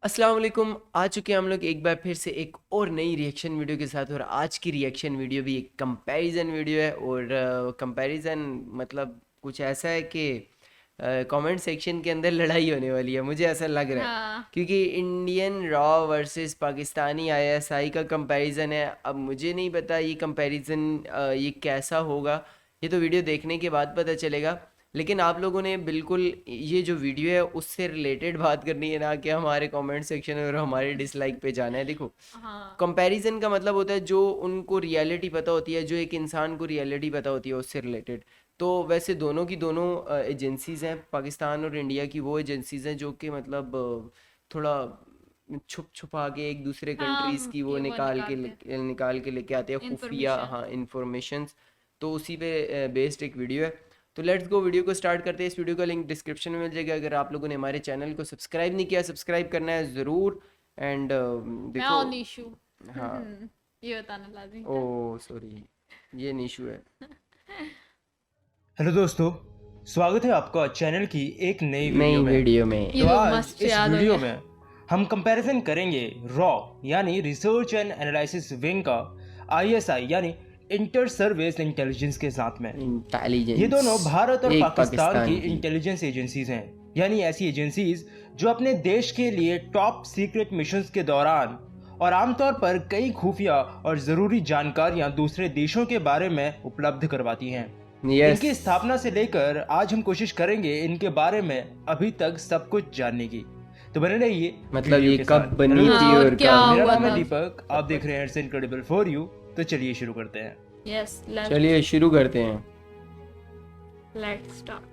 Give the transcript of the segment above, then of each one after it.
अस्सलाम वालेकुम। आ चुके हैं हम लोग एक बार फिर से एक और नई रिएक्शन वीडियो के साथ। और आज की रिएक्शन वीडियो भी एक कंपैरिजन वीडियो है। और कंपैरिजन मतलब कुछ ऐसा है कि कमेंट सेक्शन के अंदर लड़ाई होने वाली है, मुझे ऐसा लग रहा है। हाँ। क्योंकि Indian raw versus Pakistani ISI का कंपैरिजन है। अब मुझे नहीं पता ये कंपैरिजन ये कैसा होगा, ये तो वीडियो देखने के बाद पता चलेगा। लेकिन आप लोगों ने बिल्कुल ये जो वीडियो है उससे रिलेटेड बात करनी है, ना कि हमारे कमेंट सेक्शन और हमारे डिसलाइक पे जाना है। देखो, हाँ। कंपैरिजन का मतलब होता है जो उनको रियलिटी पता होती है, जो एक इंसान को रियलिटी पता होती है उससे रिलेटेड। तो वैसे दोनों की दोनों एजेंसीज हैं, पाकिस्तान और इंडिया की वो एजेंसीज हैं जो कि मतलब थोड़ा छुप छुपा के एक दूसरे कंट्रीज़ हाँ, की वो ये वो निकालते हैं निकाल के लेके आते हैं खुफिया, इंफॉर्मेशन। हाँ, इंफॉर्मेशंस। तो उसी पे बेस्ड एक वीडियो है। तो लेट्स गो, वीडियो को स्टार्ट करते हैं। इस वीडियो का लिंक डिस्क्रिप्शन में मिल जाएगा। अगर आप लोगों ने हमारे चैनल को सब्सक्राइब नहीं किया, सब्सक्राइब करना है ज़रूर। एंड मैं देखो, ऑन इशू। हाँ, ये बताना लाजमी ओ था। सॉरी, ये इशू है। हेलो दोस्तों, स्वागत है आपका चैनल की एक नई वीडियो नई में। वीडियो में ये तो तो आज मस्त इस याद हो वीडियो गया। में हम कंपैरिजन करेंगे रॉ यानी रिसर्च एंड एनालिसिस विंग का आईएसआई यानी इंटर सर्विस इंटेलिजेंस के साथ में। ये इंटेलिजेंस, दोनों भारत और एक पाकिस्तान की पाकिस्तान की। इंटेलिजेंस एजेंसीज हैं, यानी ऐसी एजेंसीज जो अपने देश के लिए टॉप सीक्रेट मिशंस के दौरान और आमतौर पर कई खुफिया और जरूरी जानकारियां दूसरे देशों के बारे में उपलब्ध करवाती हैं। यस, इनकी स्थापना से लेकर आज हम कोशिश करेंगे इनके बारे में अभी तक सब कुछ जानने की। तो बने रहिए मतलब वीडियो ये के कब साथ। बनी हेलो थी हाँ, दोस्तों, और और क्या कब। मेरा हुआ नाम है था। दीपक, आप देख रहे हैं इट्स इनक्रेडिबल फॉर यू। तो चलिए शुरू करते हैं। यस, लेट्स चलिए शुरू करते हैं। स्टार्ट।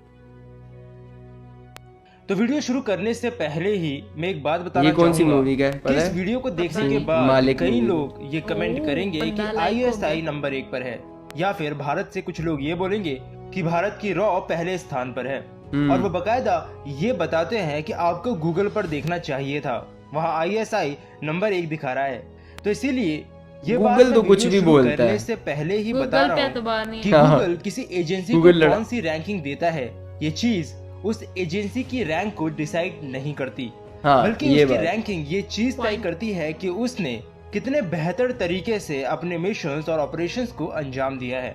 तो वीडियो शुरू करने से पहले ही मैं एक बात बताना ये कौन सी चाहूंगा मूवी का है कि पता इस है? वीडियो को देखने पता के नहीं। बाद मालिक कई मूवी लोग ये कमेंट करेंगे कि बंदा लाइक हो आईएसआई गया। नंबर 1 पर है, या फिर भारत से कुछ लोग ये बोलेंगे कि भारत की रॉ पहले स्थान पर है। और वो बकायदा ये बताते हैं कि आपको गूगल पर देखना चाहिए था, वहाँ आईएसआई नंबर 1 दिखा रहा है। तो इसीलिए ये बात गूगल मैं तो कुछ वीडियो भी शुरू बोलता करने है। से पहले ही बता गूगल रहा पे हूँ एतबार नहीं कि है। हाँ, गूगल किसी एजेंसी को गूगल लड़ा। कौन सी रैंकिंग देता है, ये चीज उस एजेंसी की रैंक को डिसाइड नहीं करती, हाँ, बल्कि ये उसकी बात। रैंकिंग ये चीज तय Point. करती है कि उसने कितने बेहतर तरीके से अपने मिशंस और ऑपरेशंस को अंजाम दिया है।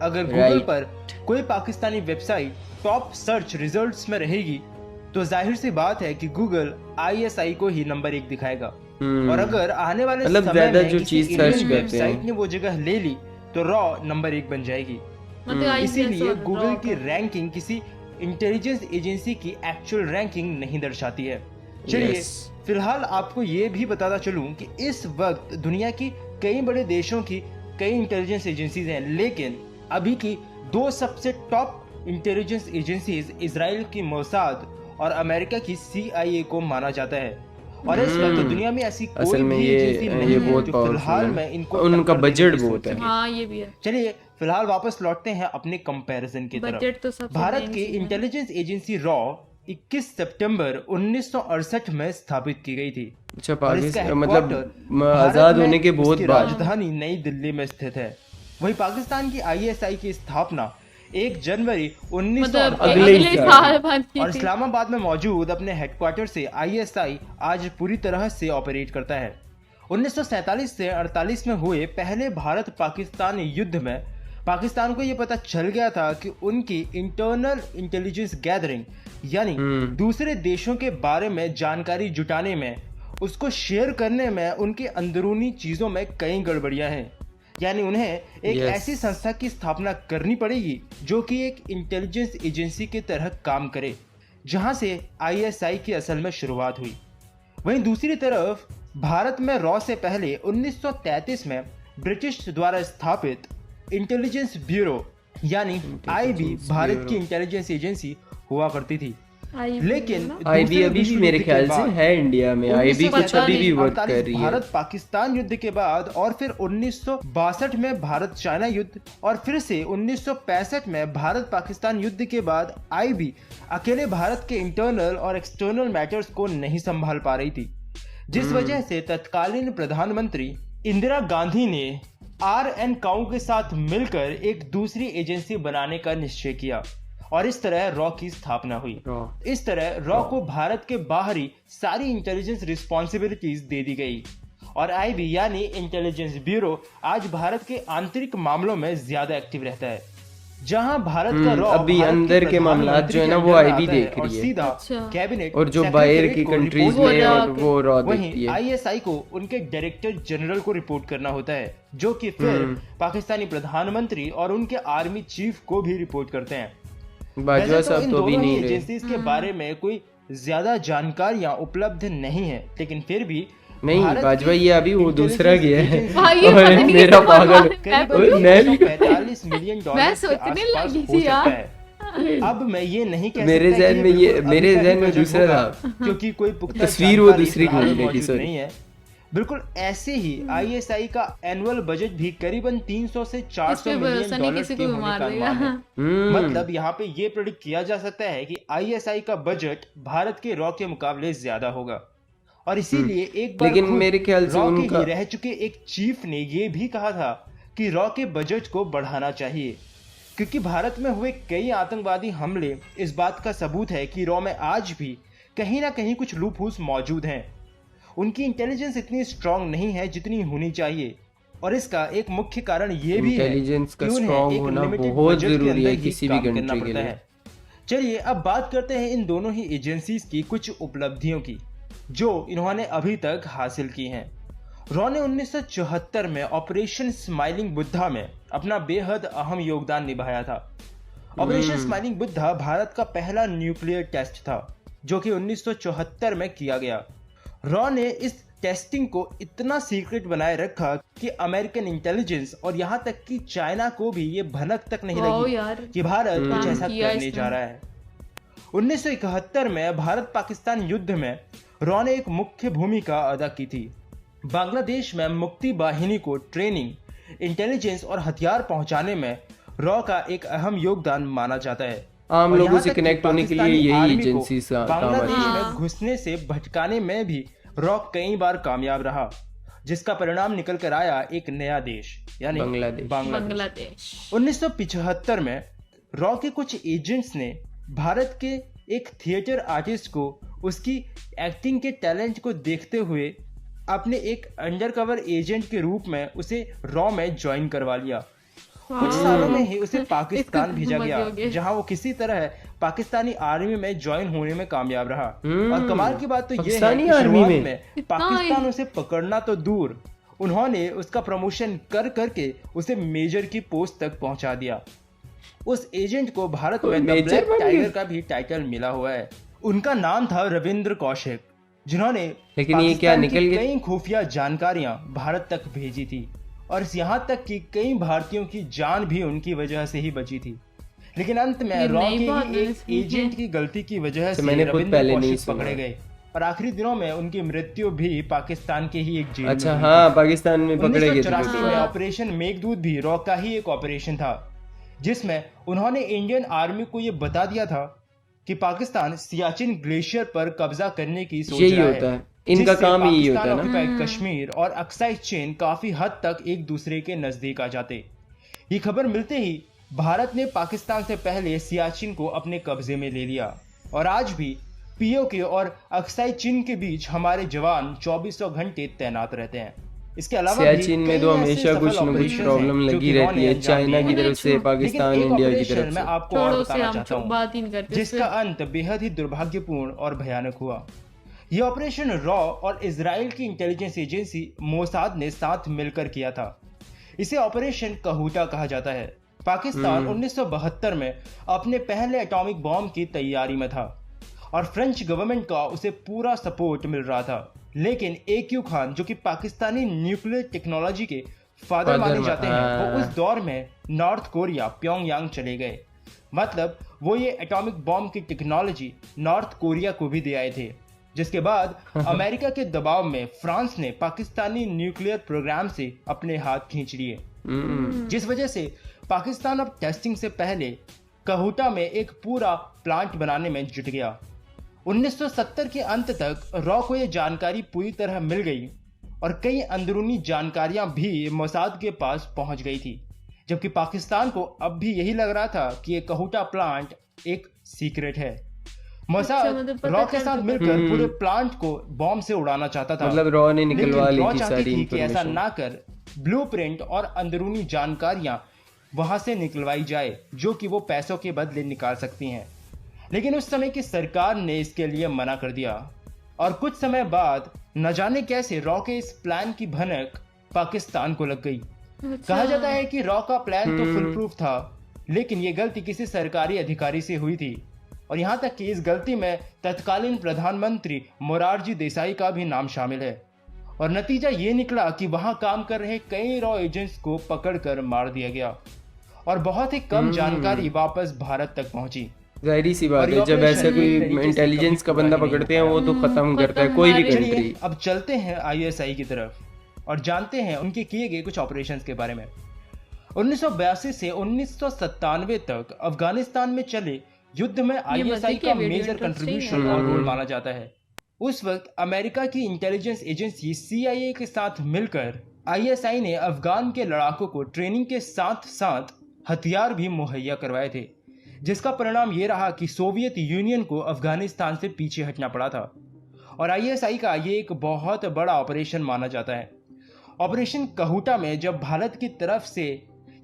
अगर गूगल राइट। पर कोई Pakistani website top search results में रहेगी तो जाहिर सी बात है कि गूगल आईएसआई को ही नंबर 1 दिखाएगा। और अगर आने वाले मतलब समय ज्यादा में जो किसी चीज सर्च इंडियन करते वेबसाइट हैं। ने वो जगह ले ली तो रॉ नंबर 1 बन जाएगी। मतलब आई इसीलिए जैसा गूगल raw की था। रैंकिंग किसी इंटेलिजेंस एजेंसी की एक्चुअल रैंकिंग नहीं दर्शाती है। चलिए यस, फिलहाल आपको ये भी बताता चलूं कि इस वक्त दुनिया की कई बड़े देशों की कई इंटेलिजेंस एजेंसीज हैं, लेकिन अभी की दो सबसे टॉप इंटेलिजेंस एजेंसीज इजराइल की मोसाद और अमेरिका की CIA को माना जाता है। और इस वक्त दुनिया में ऐसी असल कोई में भी एजेंसी ये नहीं है बहुत जो पावरफुल फिलहाल है। में इनको उनका टक्कर देने बजट की सोच बहुत है। सके। हाँ, ये भी है। चलिए फिलहाल वापस लौटते हैं अपने कंपैरिजन की तरफ। बजट तो सबसे भारत main की चीज है। इंटेलिजेंस एजेंसी रॉ 21 सितंबर 1968 में स्थापित की गई थी। अच्छा, और इसका पाकिस्तान मतलब हेडक्वार्टर भारत आजाद में होने के बहुत उसकी बाद। राजधानी नई दिल्ली में स्थित है। वहीं पाकिस्तान की आईएसआई की स्थापना 1 जनवरी मतलब 1948 अगले ही अगले साल। साल बनी और थी। इस्लामाबाद में मौजूद अपने हेडक्वार्टर से आईएसआई आज पूरी तरह से ऑपरेट करता है। 1947 से 48 में हुए पहले भारत पाकिस्तान युद्ध में पाकिस्तान को यह पता चल गया था कि उनकी इंटरनल इंटेलिजेंस गैदरिंग यानी दूसरे देशों के बारे में जानकारी जुटाने में, उसको शेयर करने में उनके अंदरूनी चीजों में कई गड़बड़ियां हैं। यानी उन्हें एक Yes. ऐसी संस्था की स्थापना करनी पड़ेगी जो कि एक इंटेलिजेंस एजेंसी की तरह काम करे, जहां से आईएसआई की असल में शुरुआत हुई। वहीं दूसरी तरफ भारत में रॉ से पहले 1933 में ब्रिटिश द्वारा स्थापित इंटेलिजेंस ब्यूरो यानी आईबी भारत की इंटेलिजेंस एजेंसी हुआ करती थी। लेकिन आईबी दूसरे अभी भी विश्व मेरे युद्ध के ख्याल से बाद है इंडिया में। आईबी कुछ अभी भी वर्क कर 1948 रही है। भारत पाकिस्तान युद्ध के बाद और फिर 1962 में भारत चाइना युद्ध और फिर से 1965 में भारत पाकिस्तान युद्ध के बाद आईबी अकेले भारत के इंटरनल और एक्सटर्नल मैटर्स को नहीं संभाल पा रही थी, जिस वजह से तत्कालीन प्रधानमंत्री इंदिरा गांधी ने RN काउ के साथ मिलकर एक दूसरी एजेंसी बनाने का निश्चय किया। और इस तरह रॉ की स्थापना हुई। इस तरह रॉ को भारत के बाहरी सारी इंटेलिजेंस रिस्पॉन्सिबिलिटीज दे दी गई और आईबी यानी इंटेलिजेंस ब्यूरो आज भारत के आंतरिक मामलों में ज्यादा एक्टिव रहता है, जहां भारत का रॉ अभी भारत के अंदर के मामलात जो है ना वो प्रधानमंत्री आईबी के अंडर देख आता है और रही है सीधा अच्छा। कैबिनेट और जो बाहर की कंट्रीज में रॉ और वो रॉ वहीं देखती है। आईएसआई को उनके डायरेक्टर जनरल को रिपोर्ट करना होता है, जो कि फिर पाकिस्तानी प्रधानमंत्री और उनके आर्मी चीफ को भी रिपोर्ट करते हैं। बाजवा वैसे तो साहब इन तो अभी दोनों ही नहीं रहे। एजेंसीज के बारे में कोई ज्यादा जानकारियां उपलब्ध नहीं है, लेकिन फिर भी नहीं भारत बाजवा की ये अभी वो दूसरा गया है intelligence भाई, ये और पता नहीं मेरा कैसे पागल करीबन मैं भी 45 मिलियन डॉलर मैं के सोचने आसपास लगी हो थी सकता यार। है। अब मैं ये नहीं कह मेरे सकता कि जहन में ये- बिल्कुल मेरे अभी का ही जहन में बजट दूसरा होगा, था। क्योंकि कोई पुख्ता तस्वीर वो जानकारी दूसरी फिलहाल घूमने की, मौजूद sorry। नहीं है। बिल्कुल ऐसे ही आईएसआई का एनुअल बजट भी करीबन 300 से 400 पे मिलियन भरोसा नहीं, डॉलर किसी के को भी होने मार का देगा। अनुमान है। मतलब यहाँ पे ये प्रेडिक्ट किया जा सकता है कि आईएसआई का बजट भारत के रॉ के मुकाबले ज्यादा होगा और इसीलिए एक बार लेकिन खुद मेरे ख्याल से रॉ के उनका- ही रह चुके एक चीफ ने ये भी कहा था कि रॉ के बजट को बढ़ाना चाहिए, क्योंकि भारत में हुए कई आतंकवादी हमले इस बात का सबूत है कि रॉ में आज भी कहीं ना कहीं कुछ लूप होल्स मौजूद हैं। उनकी इंटेलिजेंस इतनी स्ट्रांग नहीं है जितनी होनी चाहिए और इसका एक मुख्य कारण ये भी है इंटेलिजेंस का कि उन्हें strong एक होना limited बहुत budget के जरूरी अंदर है ही किसी भी काम करना country के पड़ता लिए। है। चलिए अब बात करते हैं इन दोनों ही एजेंसीज की कुछ उपलब्धियों की जो इन्होंने अभी तक हासिल की हैं। रॉ ने 1974 में ऑपरेशन स्माइलिंग बुद्धा में अपना बेहद अहम योगदान निभाया था। ऑपरेशन स्माइलिंग बुद्धा भारत का पहला न्यूक्लियर टेस्ट था जो कि 1974 में किया गया। रॉ ने इस टेस्टिंग को इतना सीक्रेट बनाए रखा कि अमेरिकन इंटेलिजेंस और यहाँ तक कि चाइना को भी ये भनक तक नहीं वाओ लगी यार। कि भारत कुछ काम ऐसा किया करने इसने। जा रहा है। 1971 में भारत पाकिस्तान युद्ध में रॉ ने एक मुख्य भूमिका अदा की थी। बांग्लादेश में मुक्ति बाहिनी को ट्रेनिंग, इंटेलिजेंस और हथियार पहुंचाने में रॉ का एक अहम योगदान माना जाता है। आम और लोगों यहाँ से तक कि कनेक्ट होने के लिए पाकिस्तानी यही आर्मी को एजेंसी का काम बांग्लादेश आती है। में घुसने से भटकाने में भी रॉ कई बार कामयाब रहा, जिसका परिणाम निकल कर आया एक नया देश यानी बांग्लादेश। बांग्लादेश। 1975 में रॉ के कुछ एजेंट्स ने भारत के एक थिएटर आर्टिस्ट को उसकी एक्टिंग के टैलेंट को देखते हुए अपने एक अंडरकवर एजेंट के रूप में उसे रॉ में ज्वाइन करवा लिया। कुछ सालों में ही उसे पाकिस्तान इसको भेजा मजे गया हो गए। जहां वो किसी तरह पाकिस्तानी आर्मी में ज्वाइन होने में कामयाब रहा। और कमाल की बात तो ये है पाकिस्तानी कि आर्मी शुरुआत में? इतना पाकिस्तान ही- उसे पकड़ना तो दूर, उन्होंने उसका प्रमोशन कर करके उसे मेजर की पोस्ट तक पहुंचा दिया। उस एजेंट को भारत में द मेजर ब्लैक बन टाइगर गए? का भी टाइटल मिला हुआ है। उनका नाम था रविंद्र कौशिक, जिन्होंने लेकिन ये क्या पाकिस्तान की निकल गए? कई खुफिया जानकारियां भारत तक भेजी थी और यहाँ तक कि कई भारतीयों की जान भी उनकी वजह से ही बची थी। लेकिन अंत में ये रॉ नई के बात ही मैंने एक सुनी है। एजेंट की गलती की वजह से मैंने खुद रविंद्र पहले नहीं कौशिक सुना। पकड़े गए और आखिरी दिनों में उनकी मृत्यु भी पाकिस्तान के ही एक जेल में अच्छा हुई। हाँ पाकिस्तान में पकड़े गए थे 1984 में हाँ। ऑपरेशन मेघदूत भी रॉ का ही एक ऑपरेशन था, जिसमें उन्होंने इंडियन आर्मी को यह बता दिया था कि पाकिस्तान सियाचिन ग्लेशियर पर कब्जा करने की सोच यही रहा होता है। है, इनका जिससे काम ही यही पाकिस्तान होता है ना। ऑक्युपाइड कश्मीर और अक्साई चेन काफी हद तक एक दूसरे के नजदीक आ जाते। ये खबर मिलते ही भारत ने पाकिस्तान से पहले सियाचिन को अपने कब्जे में ले लिया और आज भी पीओके और अक्साई चीन के बीच हमारे जवान 2400 घंटे तैनात रहते हैं। इसके अलावा भी सियाचिन में कई तो ऐसे हमेशा सफल कुछ न कुछ operations प्रॉब्लम हैं जो लगी कि रॉ रहती ने है, अंजाम चाइना दिए की हैं। तरफ से, लेकिन पाकिस्तान, एक इंडिया की operation तरफ मैं से। आपको और छोड़ो बताना से हम चाहता हूँ बात ही नहीं करते जिसका अंत बेहद ही दुर्भाग्यपूर्ण और भयानक हुआ। यह ऑपरेशन रॉ और इजराइल की इंटेलिजेंस एजेंसी मोसाद ने साथ मिलकर किया था। इसे ऑपरेशन कहूटा कहा जाता है। पाकिस्तान 1972 में अपने पहले एटॉमिक बॉम्ब की तैयारी में था और फ्रेंच गवर्नमेंट का उसे पूरा सपोर्ट मिल रहा था, लेकिन AQ खान जो कि पाकिस्तानी न्यूक्लियर टेक्नोलॉजी के फादर माने जाते हैं, वो उस दौर में नॉर्थ कोरिया प्योंगयांग चले गए। मतलब वो ये एटॉमिक बॉम्ब की टेक्नोलॉजी नॉर्थ कोरिया को भी दे आए थे, जिसके बाद अमेरिका के दबाव में फ्रांस ने पाकिस्तानी न्यूक्लियर प्रोग्राम से अपने हाथ खींच लिए, जिस वजह से पाकिस्तान अब टेस्टिंग से पहले कहूटा में एक पूरा प्लांट बनाने में जुट गया। 1970 के अंत तक रॉ को यह जानकारी पूरी तरह मिल गई और कई अंदरूनी जानकारियां भी मोसाद के पास पहुंच गई थी, जबकि पाकिस्तान को अब भी यही लग रहा था कि यह कहूटा प्लांट एक सीक्रेट है। अच्छा, मोसाद मतलब पता रॉ के चल साथ चुका मिलकर पूरे प्लांट को बॉम्ब से उड़ाना चाहता था। मतलब रॉ ने लेकिन निकलवा ली रॉ थी चाहती सारी थी कि ऐसा इंफॉर्मेशन। ना कर ब्लूप्रिंट और अंदरूनी जानकारियां वहां से निकलवाई जाए जो कि वो पैसों के बदले निकाल सकती हैं। लेकिन उस समय की सरकार ने इसके लिए मना कर दिया और कुछ समय बाद न जाने कैसे रॉ के इस प्लान की भनक पाकिस्तान को लग गई। कहा जाता है कि रॉ का प्लान तो फुल प्रूफ था, लेकिन ये गलती किसी सरकारी अधिकारी से हुई थी और यहाँ तक कि इस गलती में तत्कालीन प्रधानमंत्री मोरारजी देसाई का भी नाम शामिल है। और नतीजा ये निकला कि वहां काम कर रहे कई रॉ एजेंट्स को पकड़कर मार दिया गया और बहुत ही कम जानकारी वापस भारत तक पहुंची। जाहिर सी बात और ये है, जब ऐसा ऑपरेशन कोई एक तरीके से इंटेलिजेंस कभी का पूरा बंदा ही नहीं पकड़ते हैं वो तो खत्म करता है खत्म कोई भी हमारे- कंट्री। चलिए अब चलते हैं आईएसआई की तरफ और जानते हैं उनके किए गए कुछ ऑपरेशंस के बारे में। 1982 से 1997 तक अफगानिस्तान में चले युद्ध में आईएसआई देखिए, का वीडियो मेजर इंटरेस्टिंग कंट्रीब्यूशन है। और रोल माना जाता है। उस वक्त अमेरिका की इंटेलिजेंस एजेंसी CIA के साथ मिलकर आईएसआई ने अफगान के लड़ाकों को ट्रेनिंग के साथ साथ हथियार भी मुहैया करवाए थे, जिसका परिणाम ये रहा कि सोवियत यूनियन को अफगानिस्तान से पीछे हटना पड़ा था। और आईएसआई का ये एक बहुत बड़ा ऑपरेशन माना जाता है। ऑपरेशन कहूटा में जब भारत की तरफ से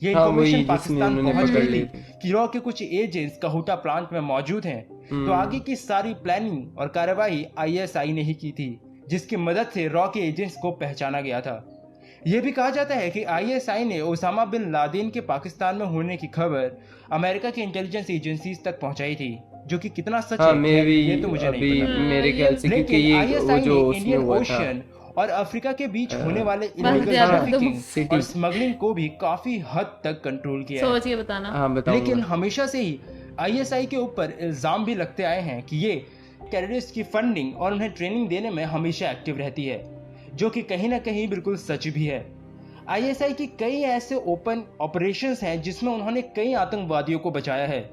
ये हाँ, वही इंफॉर्मेशन जिसमें पाकिस्तान उन्होंने पहुंच पकड़ गई लिए थी थे। कि रॉ के कुछ एजेंट्स कहूटा प्लांट में मौजूद हैं, तो आगे की सारी प्लानिंग और कार्रवाई आईएसआई ने ही की थी, जिसकी मदद से रॉ के एजेंट्स को पहचाना गया था। यह भी कहा जाता है कि आईएसआई ने ओसामा बिन लादेन के पाकिस्तान में होने की खबर अमेरिका की इंटेलिजेंस एजेंसीज तक पहुंचाई थी, जो कि कितना सच हाँ, है मैं भी ये तो मुझे नहीं अभी पता। मेरे ख्याल से क्योंकि लेकिन ये वो आईएसआई जो ने उसमें इंडियन हुआ था ओशन और अफ्रीका के बीच होने वाले ज्यादा इलीगल तुम ट्रैफिकिंग सिटी। और स्मगलिंग को भी काफी हद तक कंट्रोल किया है। सोच के बताना। हाँ लेकिन बताऊंगा। हमेशा से ही आईएसआई के ऊपर इल्जाम भी लगते आए हैं कि ये टेररिस्ट की फंडिंग और उन्हें ट्रेनिंग देने में हमेशा एक्टिव रहती है, जो कि कहीं ना कहीं बिल्कुल सच भी है। आईएसआई की कई ऐसे ओपन ऑपरेशंस हैं जिसमें उन्होंने कई आतंकवादियों को बचाया है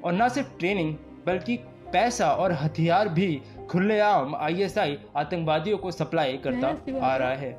और न सिर्फ ट्रेनिंग बल्कि पैसा और हथियार भी खुलेआम आईएसआई आतंकवादियों को सप्लाई करता आ रहा है।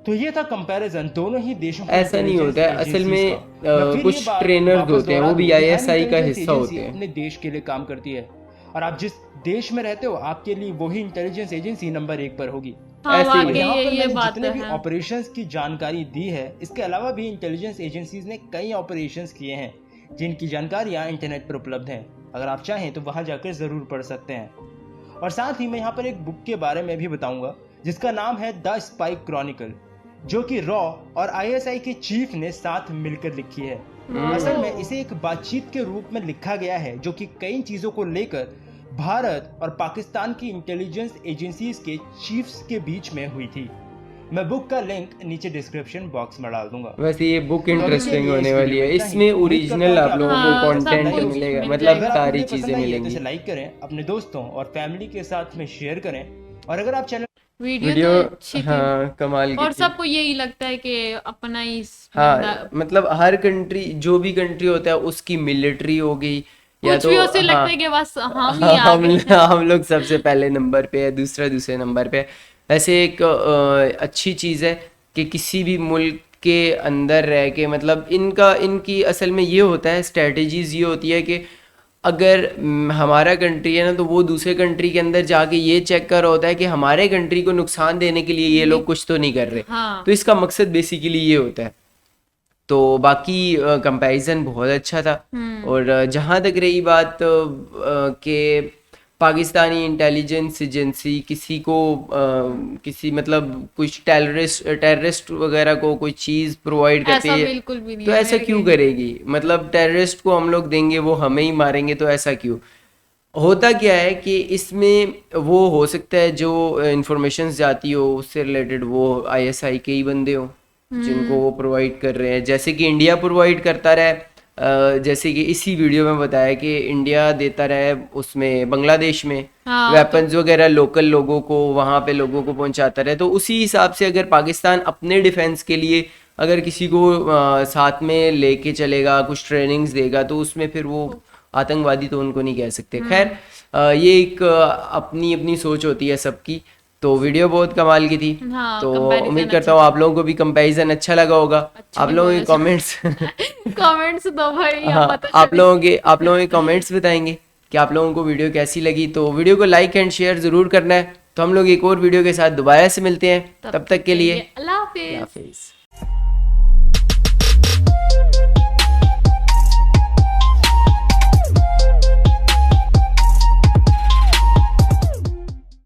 तो ये था कंपैरिजन दोनों ही देशों के ऐसा नहीं होता है, intelligence असल में agencies का। मैं फिर कुछ ये बात ट्रेनर्स वापस होते हैं, वो दोहरा भी दूं, बिहार आईएसआई का इंटेलिजेंस हिस्सा एजेंसी होते हैं। अपने देश के लिए काम करती है और आप जिस देश में रहते हो आपके लिए वही इंटेलिजेंस एजेंसी नंबर 1 पर होगी। हाँ, ऐसे ही है। वाकई यहाँ पर ये मैंने बात जितने तो भी है। ऑपरेशंस की जानकारी दी है, इसके अलावा भी इंटेलिजेंस एजेंसीज ने कई ऑपरेशंस किए हैं जिनकी जानकारियां इंटरनेट पर उपलब्ध हैं। अगर आप चाहें तो वहां जाकर जरूर पढ़ सकते हैं। और साथ ही मैं यहाँ पर एक बुक के बारे में भी बताऊंगा जिसका नाम है द स्पाई क्रॉनिकल, जो कि रॉ और आईएसआई के चीफ ने साथ मिलकर लिखी है। असल में इसे एक बातचीत के रूप में लिखा गया है जो कि कई चीजों को लेकर भारत और पाकिस्तान की इंटेलिजेंस एजेंसीज के चीफ्स के बीच में हुई थी। मैं बुक का लिंक नीचे डिस्क्रिप्शन बॉक्स में डाल दूंगा। वैसे ये बुक तो अभी के इंटरेस्टिंग लिए होने इस वाली वीडियो है, में इतना ही। इसमें उम्मीद ओरिजिनल करता हूं आप कि लोगों हाँ, को सब कंटेंट कुछ मिलेगा, मिल मतलब जाएगा। अगर सारी आपको चीजें पसंद आई है तो मिलेंगी। इसे लाइक करें, अपने दोस्तों और फैमिली के साथ में शेयर करें और अगर आप चैनल वीडियो तो अच्छी थी हाँ कमाल की और थी। सबको यही लगता है कि अपना ही हाँ मतलब हर कंट्री, जो भी कंट्री होता है उसकी मिलिट्री हो गई या कुछ तो भी उसे लगता हाँ, है कि बस हम ही हाँ, आगे हैं। हम लोग सबसे पहले नंबर पे है, दूसरे नंबर पे है। ऐसे एक अच्छी चीज़ है कि किसी भी मुल्क के अंदर रह के, मतलब इनकी असल में ये होता है, स्ट्रेटजीज ये होती है कि अगर हमारा कंट्री है ना, तो वो दूसरे कंट्री के अंदर जाके ये चेक कर रहा होता है कि हमारे कंट्री को नुकसान देने के लिए ये लोग कुछ तो नहीं कर रहे। हाँ। तो इसका मकसद बेसिकली ये होता है। तो बाकी कंपैरिजन बहुत अच्छा था। और जहाँ तक रही बात कि पाकिस्तानी इंटेलिजेंस एजेंसी किसी को किसी मतलब कुछ टेररिस्ट वगैरह को कोई चीज़ प्रोवाइड करती ऐसा है, बिल्कुल भी नहीं तो है ऐसा मेरे क्यों लिए। करेगी? मतलब टेररिस्ट को हम लोग देंगे, वो हमें ही मारेंगे, तो ऐसा क्यों? होता क्या है कि इसमें वो हो सकता है जो इंफॉर्मेशन जाती हो उससे रिलेटेड वो आईएसआई के ही बंदे हो जिनको वो प्रोवाइड कर रहे हैं, जैसे कि इंडिया प्रोवाइड करता रहा है। जैसे कि इसी वीडियो में बताया कि इंडिया देता रहा है उसमें बांग्लादेश में हाँ, वेपन्स वगैरह लोकल लोगों को, वहाँ पे लोगों को पहुंचाता रहे। तो उसी हिसाब से अगर पाकिस्तान अपने डिफेंस के लिए अगर किसी को साथ में लेके चलेगा, कुछ ट्रेनिंग्स देगा, तो उसमें फिर वो आतंकवादी तो उनको नहीं कह सकते। खैर ये एक अपनी अपनी सोच होती है सबकी। तो वीडियो बहुत कमाल की थी। हाँ, तो comparison उम्मीद करता हूँ आप लोगों को भी कंपैरिजन अच्छा लगा होगा। आप नहीं लोगों के बोला कमेंट्स कमेंट्स दो भाई, हाँ, अब पता आप लोगों के कमेंट्स बताएंगे कि आप लोगों को वीडियो कैसी लगी। तो वीडियो को लाइक एंड शेयर ज़रूर करना है। तो हम लोग एक और वीडियो के साथ दोबारा से मिलते हैं, तब तक के लिए अल्लाह हाफिज। हाफिज़।